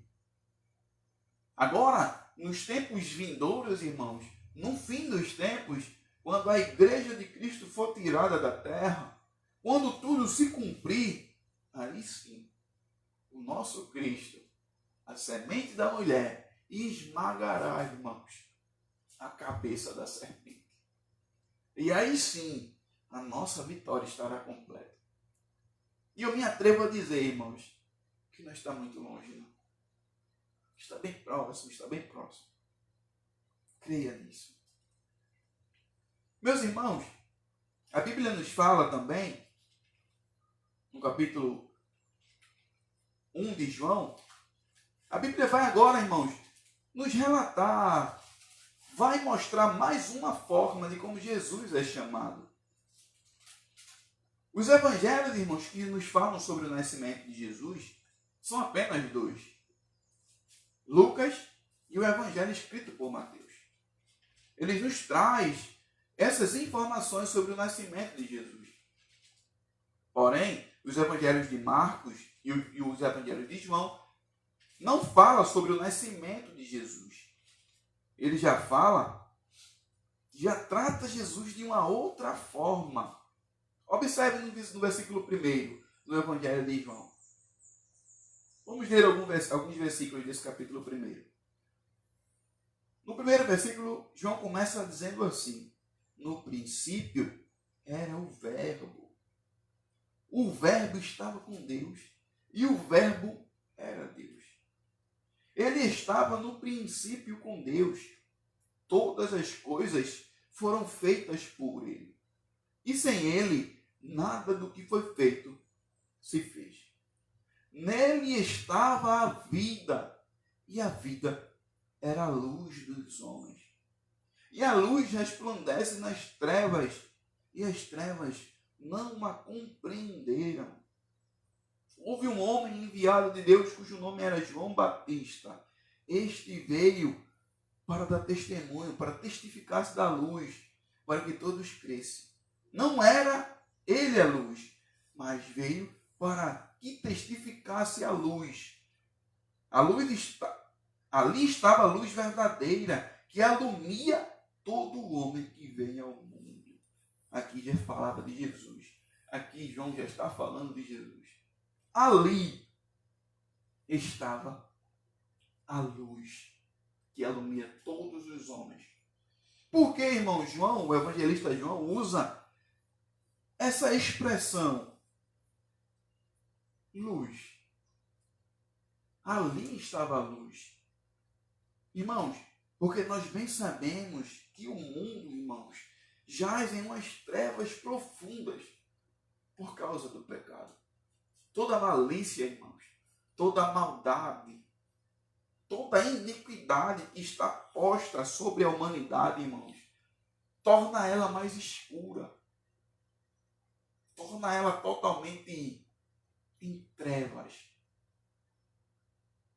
Agora, nos tempos vindouros, irmãos, no fim dos tempos, quando a igreja de Cristo for tirada da terra, quando tudo se cumprir, aí sim, o nosso Cristo, a semente da mulher, esmagará, irmãos, a cabeça da serpente. E aí sim, a nossa vitória estará completa. E eu me atrevo a dizer, irmãos, que não está muito longe, não. Está bem próximo, está bem próximo. Creia nisso. Meus irmãos, a Bíblia nos fala também, no capítulo 1 de João, a Bíblia vai agora, irmãos, nos relatar, vai mostrar mais uma forma de como Jesus é chamado. Os evangelhos, irmãos, que nos falam sobre o nascimento de Jesus, são apenas dois. Lucas e o evangelho escrito por Mateus. Eles nos traz essas informações sobre o nascimento de Jesus. Porém, os evangelhos de Marcos e os evangelhos de João não falam sobre o nascimento de Jesus. Ele já trata Jesus de uma outra forma. Observe no versículo 1 do evangelho de João. Vamos ler alguns versículos desse capítulo 1. No primeiro versículo, João começa dizendo assim: no princípio era o Verbo. O Verbo estava com Deus e o Verbo era Deus. Ele estava no princípio com Deus. Todas as coisas foram feitas por ele. E sem ele, nada do que foi feito se fez. Nele estava a vida, e a vida era a luz dos homens. E a luz resplandece nas trevas, e as trevas não a compreenderam. Houve um homem enviado de Deus cujo nome era João Batista. Este veio para dar testemunho, para testificar-se da luz, para que todos crescem. Não era ele a luz, mas veio para que testificasse a luz. Ali estava a luz verdadeira, que alumia todo homem que vem ao mundo. Aqui já falava de Jesus. Aqui João já está falando de Jesus. Ali estava a luz que alumia todos os homens. Por que, irmão João, o evangelista João, usa essa expressão luz? Ali estava a luz. Irmãos, porque nós bem sabemos que o mundo, irmãos, jaz em umas trevas profundas por causa do pecado. Toda malícia, irmãos, toda maldade, toda iniquidade que está posta sobre a humanidade, irmãos, torna ela mais escura. Torna ela totalmente em trevas.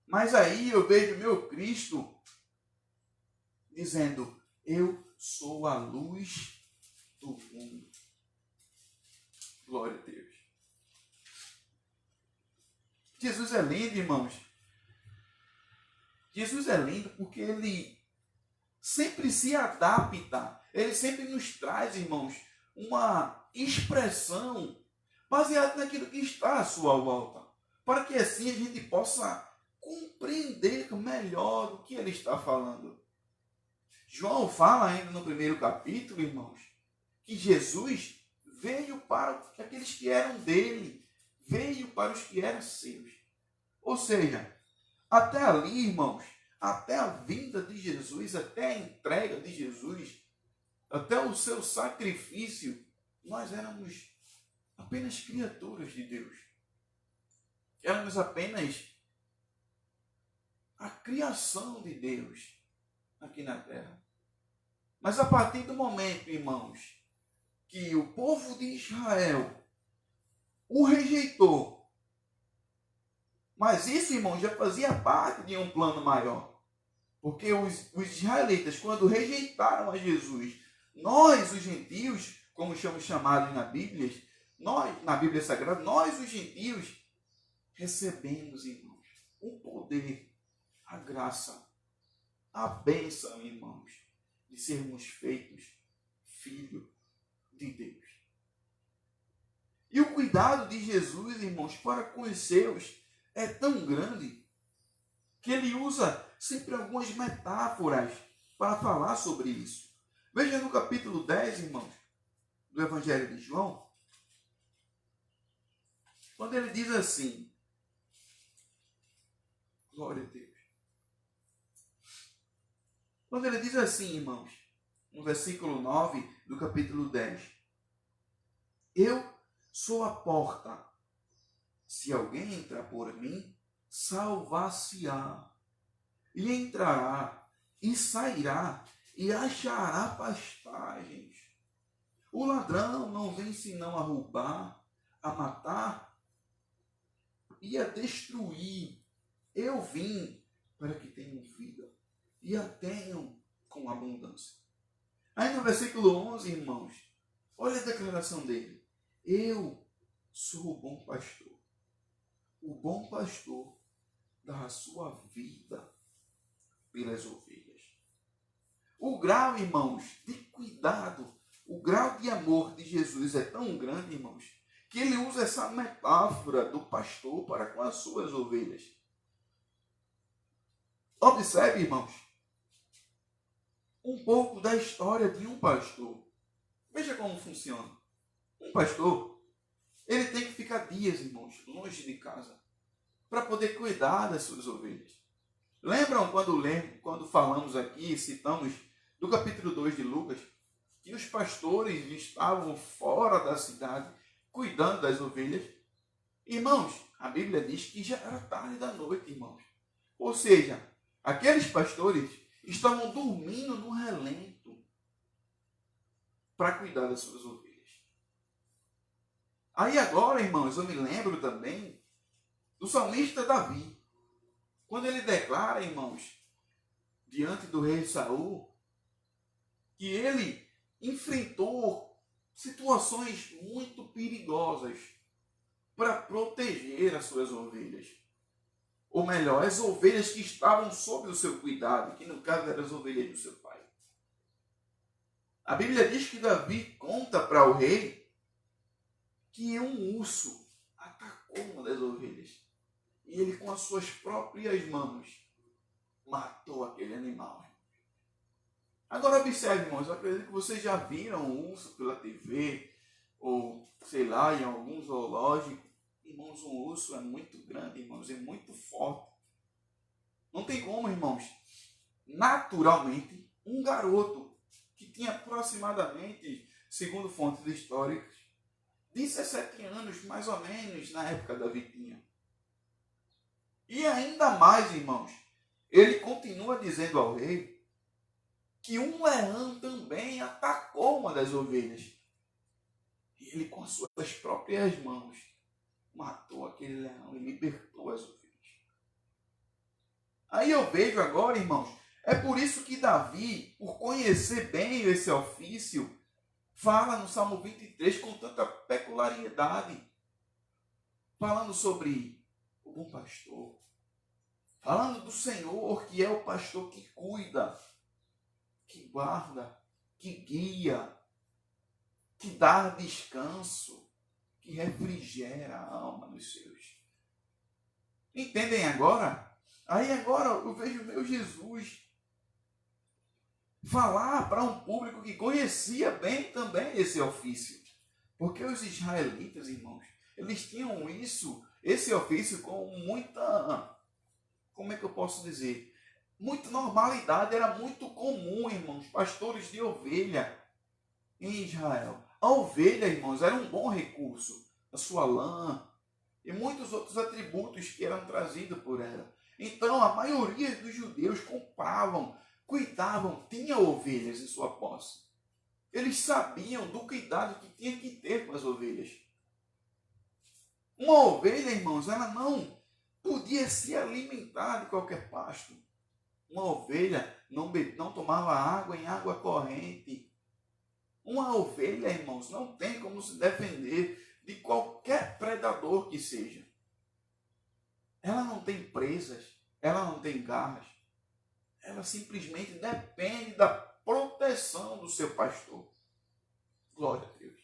Mas aí eu vejo meu Cristo dizendo, eu sou a luz do mundo. Glória a Deus. Jesus é lindo, irmãos. Jesus é lindo porque ele sempre se adapta. Ele sempre nos traz, irmãos, uma expressão baseada naquilo que está à sua volta. Para que assim a gente possa compreender melhor o que ele está falando. João fala ainda no primeiro capítulo, irmãos, que Jesus veio para aqueles que eram dele, veio para os que eram seus. Ou seja, até ali, irmãos, até a vinda de Jesus, até a entrega de Jesus, até o seu sacrifício, nós éramos apenas criaturas de Deus. Éramos apenas a criação de Deus aqui na terra. Mas a partir do momento, irmãos, que o povo de Israel o rejeitou, mas isso, irmãos, já fazia parte de um plano maior. Porque os israelitas, quando rejeitaram a Jesus, nós, os gentios, como somos chamados na Bíblia Sagrada, nós, os gentios, recebemos, irmãos, o poder, a graça, a bênção, irmãos, de sermos feitos filhos de Deus. E o cuidado de Jesus, irmãos, para com os seus é tão grande que ele usa sempre algumas metáforas para falar sobre isso. Veja no capítulo 10, irmãos, do Evangelho de João, quando ele diz assim, glória a Deus. Quando ele diz assim, irmãos, no versículo 9 do capítulo 10, eu sou a porta. Se alguém entrar por mim, salvar-se-á. E entrará, e sairá, e achará pastagens. O ladrão não vem senão a roubar, a matar e a destruir. Eu vim para que tenham vida e a tenham com abundância. Aí no versículo 11, irmãos, olha a declaração dele. Eu sou o bom pastor. O bom pastor dá a sua vida pelas ovelhas. O grau, irmãos, de cuidado, o grau de amor de Jesus é tão grande, irmãos, que ele usa essa metáfora do pastor para com as suas ovelhas. Observe, irmãos, um pouco da história de um pastor. Veja como funciona. Um pastor, ele tem que ficar dias, irmãos, longe de casa, para poder cuidar das suas ovelhas. Lembram quando falamos aqui, citamos do capítulo 2 de Lucas, que os pastores estavam fora da cidade, cuidando das ovelhas? Irmãos, a Bíblia diz que já era tarde da noite, irmãos. Ou seja, aqueles pastores estavam dormindo no relento para cuidar das suas ovelhas. Aí agora, irmãos, eu me lembro também do salmista Davi. Quando ele declara, irmãos, diante do rei Saul, que ele enfrentou situações muito perigosas para proteger as suas ovelhas. Ou melhor, as ovelhas que estavam sob o seu cuidado, que no caso eram as ovelhas do seu pai. A Bíblia diz que Davi conta para o rei que um urso atacou uma das ovelhas. E ele, com as suas próprias mãos, matou aquele animal. Agora observe, irmãos, eu acredito que vocês já viram um urso pela TV, ou sei lá, em algum zoológico. Irmãos, um urso é muito grande, irmãos, é muito forte. Não tem como, irmãos, naturalmente, um garoto que tinha aproximadamente, segundo fontes históricas, 17 anos, mais ou menos, na época da Vitinha. E ainda mais, irmãos, ele continua dizendo ao rei que um leão também atacou uma das ovelhas. E ele, com as suas próprias mãos, matou aquele leão e libertou as ovelhas. Aí eu vejo agora, irmãos, é por isso que Davi, por conhecer bem esse ofício, fala no Salmo 23 com tanta peculiaridade, falando sobre o bom pastor, falando do Senhor, que é o pastor que cuida, que guarda, que guia, que dá descanso, que refrigera a alma dos seus. Entendem agora? Aí agora eu vejo o meu Jesus falar para um público que conhecia bem também esse ofício. Porque os israelitas, irmãos, eles tinham esse ofício com muita, como é que eu posso dizer? Muita normalidade, era muito comum, irmãos, pastores de ovelha em Israel. A ovelha, irmãos, era um bom recurso, a sua lã e muitos outros atributos que eram trazidos por ela. Então, a maioria dos judeus compravam, cuidavam, tinham ovelhas em sua posse. Eles sabiam do cuidado que tinha que ter com as ovelhas. Uma ovelha, irmãos, ela não podia se alimentar de qualquer pasto. Uma ovelha não tomava água em água corrente. Uma ovelha, irmãos, não tem como se defender de qualquer predador que seja. Ela não tem presas, ela não tem garras. Ela simplesmente depende da proteção do seu pastor. Glória a Deus.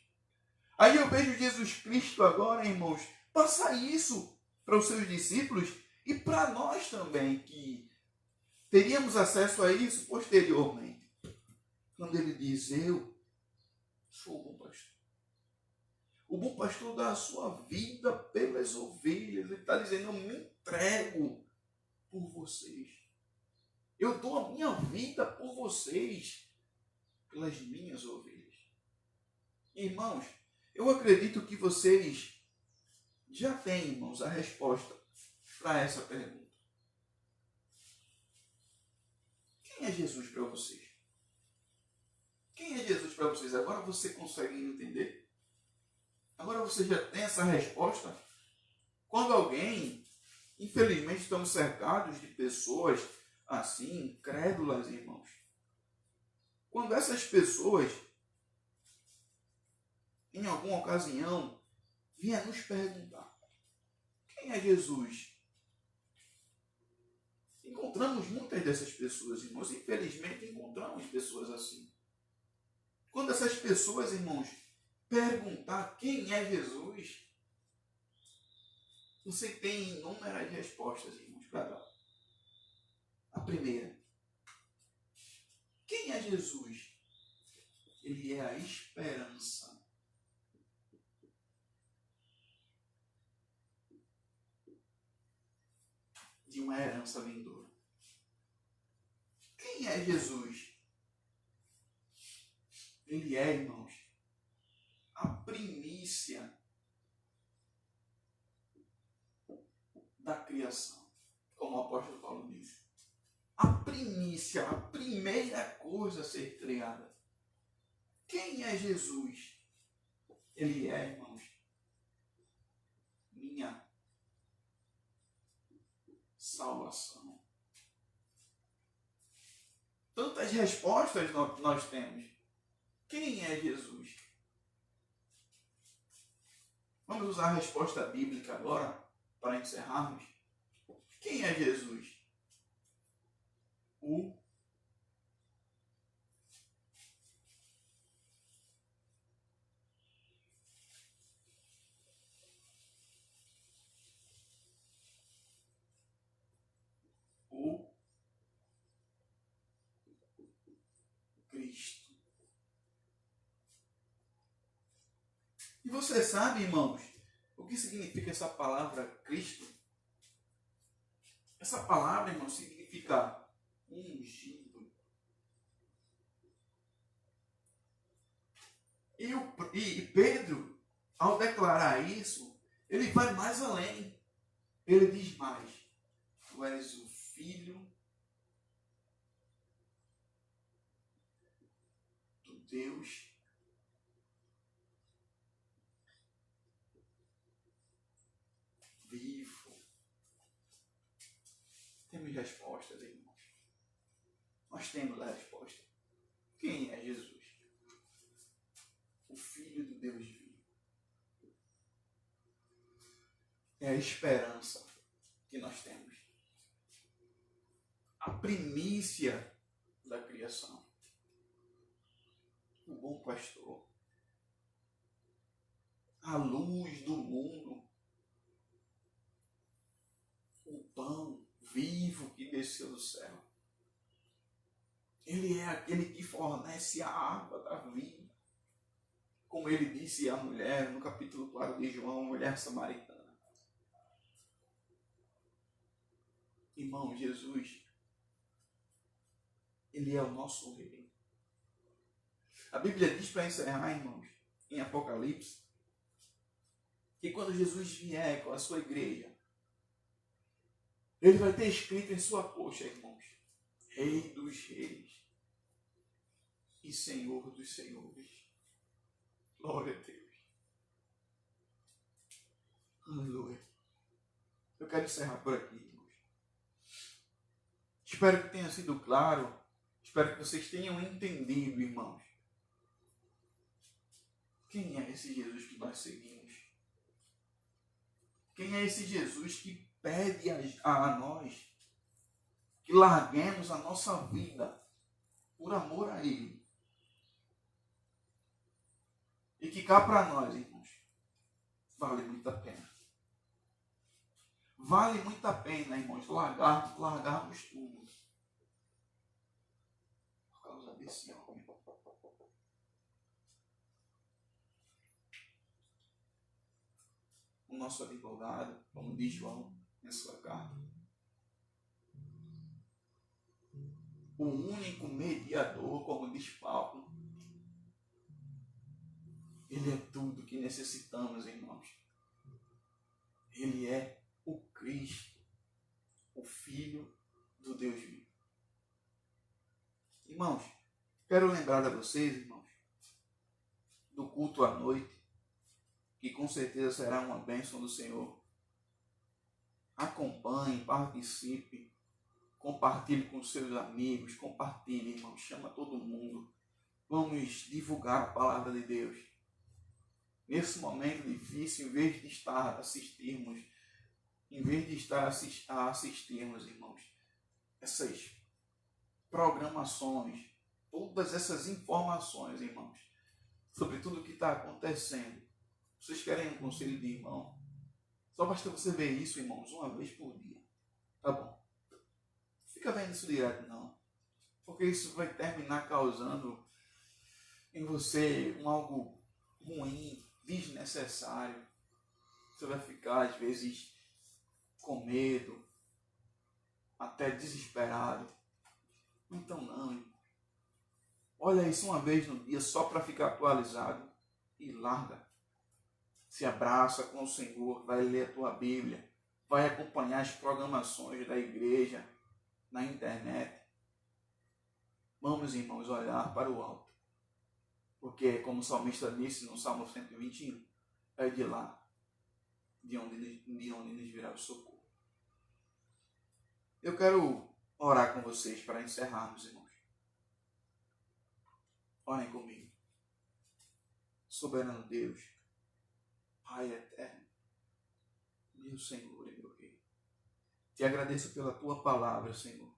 Aí eu vejo Jesus Cristo agora, irmãos, passar isso para os seus discípulos e para nós também, que teríamos acesso a isso posteriormente. Quando ele diz, eu sou o bom pastor. O bom pastor dá a sua vida pelas ovelhas. Ele está dizendo, eu me entrego por vocês. Eu dou a minha vida por vocês, pelas minhas ovelhas. Irmãos, eu acredito que vocês já têm, irmãos, a resposta para essa pergunta. Quem é Jesus para vocês? Quem é Jesus para vocês? Agora você consegue entender? Agora você já tem essa resposta? Quando alguém, infelizmente estamos cercados de pessoas assim, incrédulas, irmãos. Quando essas pessoas, em alguma ocasião, vinham nos perguntar, quem é Jesus? Encontramos muitas dessas pessoas, irmãos. Infelizmente, encontramos pessoas assim. Quando essas pessoas, irmãos, perguntar quem é Jesus, você tem inúmeras respostas, irmãos, para dar. A primeira, quem é Jesus? Ele é a esperança. De uma herança vindoura. Quem é Jesus? Ele é, irmãos, a primícia da criação, como o apóstolo Paulo diz. A primícia, a primeira coisa a ser criada. Quem é Jesus? Ele é, irmãos, minha salvação. Tantas respostas nós temos. Quem é Jesus? Vamos usar a resposta bíblica agora para encerrarmos. Quem é Jesus? O Cristo. E você sabe, irmãos, o que significa essa palavra Cristo? Essa palavra, irmão, significa ungido. E Pedro, ao declarar isso, ele vai mais além. Ele diz mais: tu és o Filho do Deus vivo. Temos respostas, irmãos. Nós temos a resposta. Quem é Jesus? O Filho do Deus vivo. É a esperança que nós temos. A primícia da criação. O bom pastor. A luz do mundo. O pão vivo que desceu do céu. Ele é aquele que fornece a água da vida. Como ele disse à mulher no capítulo 4 de João, a mulher samaritana. Irmão, Jesus, ele é o nosso rei. A Bíblia diz, para encerrar, irmãos, em Apocalipse, que quando Jesus vier com a sua igreja, ele vai ter escrito em sua coxa, irmãos, Rei dos reis e Senhor dos senhores. Glória a Deus. Aleluia. Eu quero encerrar por aqui, irmãos. Espero que tenha sido claro. Espero que vocês tenham entendido, irmãos. Quem é esse Jesus que nós seguimos? Quem é esse Jesus que pede a nós que larguemos a nossa vida por amor a Ele? E que cá para nós, irmãos, vale muito a pena. Vale muito a pena, irmãos, largarmos tudo. Por causa desse homem. O nosso advogado, como diz João em sua carta, o único mediador, como diz Paulo, ele é tudo que necessitamos, irmãos. Ele é o Cristo, o Filho do Deus vivo. Irmãos, quero lembrar a vocês, irmãos, do culto à noite, que com certeza será uma bênção do Senhor. Acompanhe, participe, compartilhe com seus amigos, compartilhe, irmãos, chama todo mundo. Vamos divulgar a palavra de Deus. Nesse momento difícil, em vez de estar assistirmos, irmãos, essas programações, todas essas informações, irmãos, sobre tudo o que está acontecendo. Vocês querem um conselho de irmão? Só basta você ver isso, irmãos, uma vez por dia. Tá bom? Fica vendo isso direto, não. Porque isso vai terminar causando em você algo ruim, desnecessário. Você vai ficar, às vezes, com medo, até desesperado. Então não, irmão. Olha isso uma vez no dia só para ficar atualizado e larga. Se abraça com o Senhor, vai ler a tua Bíblia, vai acompanhar as programações da igreja na internet. Vamos, irmãos, olhar para o alto. Porque, como o salmista disse no Salmo 121, é de lá de onde nos virá o socorro. Eu quero orar com vocês para encerrarmos, irmãos. Orem comigo. Soberano Deus, Pai eterno, meu Senhor e meu Rei. Te agradeço pela tua palavra, Senhor.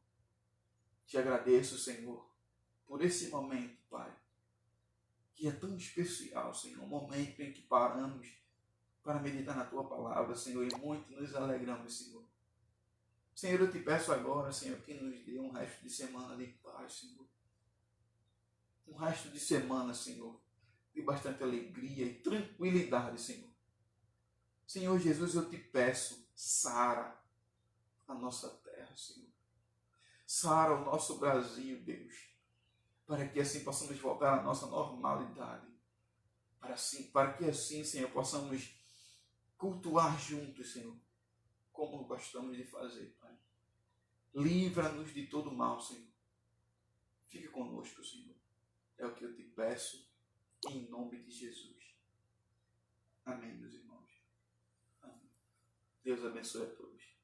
Te agradeço, Senhor, por esse momento, Pai, que é tão especial, Senhor. Um momento em que paramos para meditar na tua palavra, Senhor, e muito nos alegramos, Senhor. Senhor, eu te peço agora, Senhor, que nos dê um resto de semana de paz, Senhor. Um resto de semana, Senhor, de bastante alegria e tranquilidade, Senhor. Senhor Jesus, eu te peço, sara a nossa terra, Senhor. Sara o nosso Brasil, Deus, para que assim possamos voltar à nossa normalidade. Para que assim, Senhor, possamos cultuar juntos, Senhor, como gostamos de fazer, Pai. Livra-nos de todo mal, Senhor. Fique conosco, Senhor. É o que eu te peço, em nome de Jesus. Amém, meus irmãos. Amém. Deus abençoe a todos.